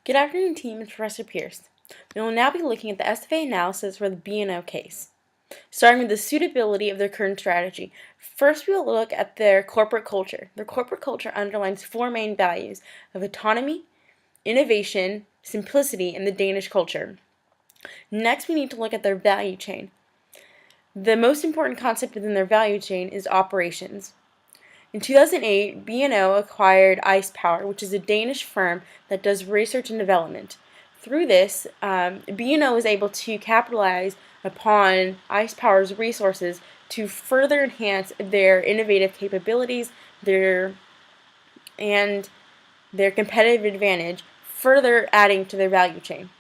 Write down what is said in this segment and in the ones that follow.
Good afternoon, team. It's Professor Pierce. We will now be looking at the SFA analysis for the B&O case, starting with the suitability of their current strategy. First, we will look at their corporate culture. Their corporate culture underlines four main values of autonomy, innovation, simplicity, and the Danish culture. Next, we need to look at their value chain. The most important concept within their value chain is operations. In 2008, B&O acquired Ice Power, which is a Danish firm that does research and development. Through this, B&O is able to capitalize upon Ice Power's resources to further enhance their innovative capabilities, and their competitive advantage, further adding to their value chain.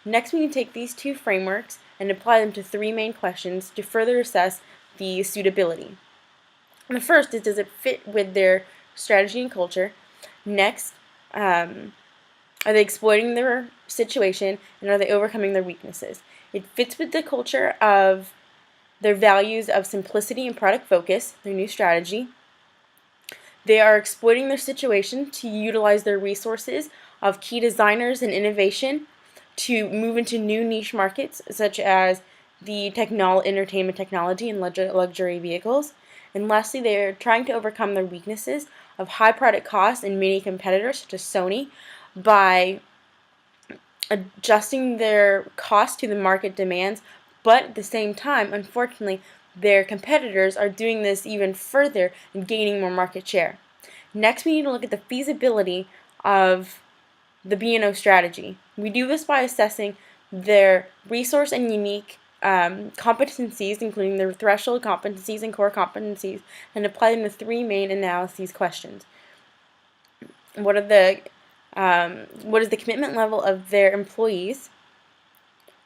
Next, we need to take these two frameworks and apply them to three main questions to further assess the suitability. The first is, does it fit with their strategy and culture? Next, are they exploiting their situation, and are they overcoming their weaknesses? It fits with the culture of their values of simplicity and product focus, their new strategy. They are exploiting their situation to utilize their resources of key designers and innovation to move into new niche markets, such as the entertainment technology and luxury vehicles. And lastly, they are trying to overcome their weaknesses of high product costs and many competitors, such as Sony, by adjusting their cost to the market demands, but at the same time, unfortunately, their competitors are doing this even further and gaining more market share. Next, we need to look at the feasibility of the B&O strategy. We do this by assessing their resource and unique competencies, including their threshold competencies and core competencies, and apply them to three main analyses questions. What is the commitment level of their employees?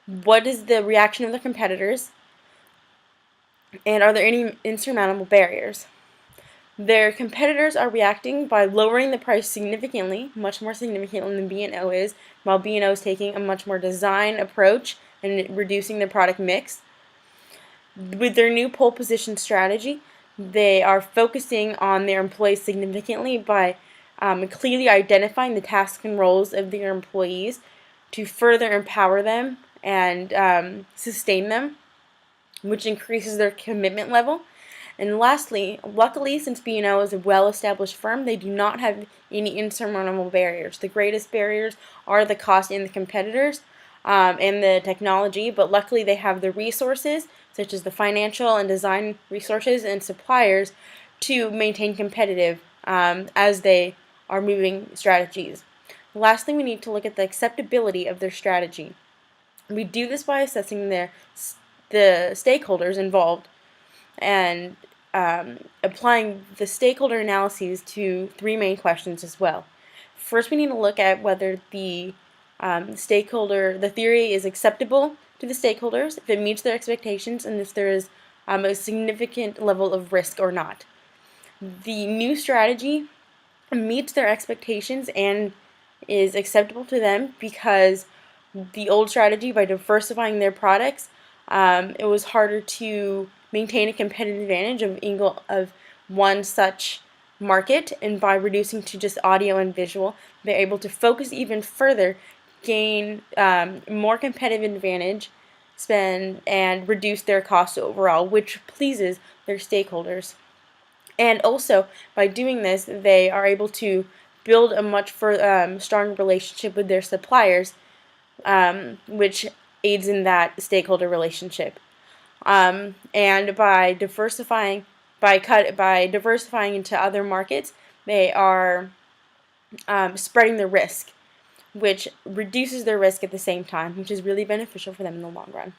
What is the reaction of their competitors? And are there any insurmountable barriers? Their competitors are reacting by lowering the price significantly, much more significantly than B&O is, while B&O is taking a much more design approach and reducing their product mix. With their new pole position strategy, they are focusing on their employees significantly by clearly identifying the tasks and roles of their employees to further empower them and sustain them, which increases their commitment level. And lastly, luckily, since B&O is a well-established firm, they do not have any insurmountable barriers. The greatest barriers are the cost and the competitors and the technology, but luckily they have the resources, such as the financial and design resources and suppliers, to maintain competitive as they are moving strategies. Lastly, we need to look at the acceptability of their strategy. We do this by assessing the stakeholders involved and applying the stakeholder analyses to three main questions as well. First, we need to look at whether the theory is acceptable to the stakeholders, if it meets their expectations, and if there is a significant level of risk or not. The new strategy meets their expectations and is acceptable to them because the old strategy, by diversifying their products, it was harder to maintain a competitive advantage of one such market, and by reducing to just audio and visual, they're able to focus even further, gain more competitive advantage, spend, and reduce their costs overall, which pleases their stakeholders. And also, by doing this, they are able to build a much stronger relationship with their suppliers, which aids in that stakeholder relationship. And by diversifying into other markets, they are spreading the risk, which reduces their risk at the same time, which is really beneficial for them in the long run.